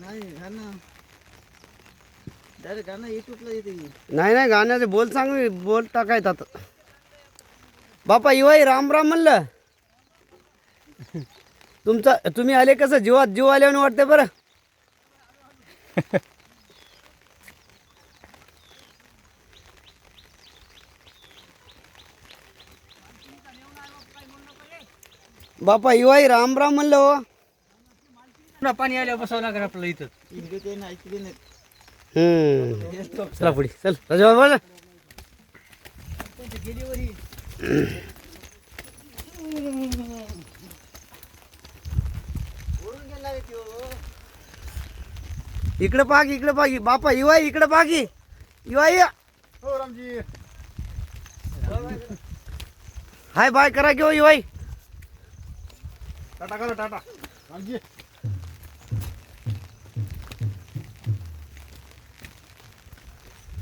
नाही गाणं डायरेक्ट गाणं युट्यूबला येते. नाही नाही गाण्याचे बोल चांगले बोल टाकायतात. बापा युवाई राम राम म्हणलं. तुम्ही आले कसं जीवात जीव आल्याने वाटते बरं. बापा युवाई राम राम म्हणलं हो. पाणी आल्यावर बसावं लागेल आपल्याला इथं. इंग्लिश ते ऐकले नाही. चला पुढे चल राजा बाबा. इकडे पाग इकडे पागी बापा युवाई इकडे पागी युवाई. हो रामजी. हाय बाय करा घेऊ युवाई. टाटा करा टाटा रामजी.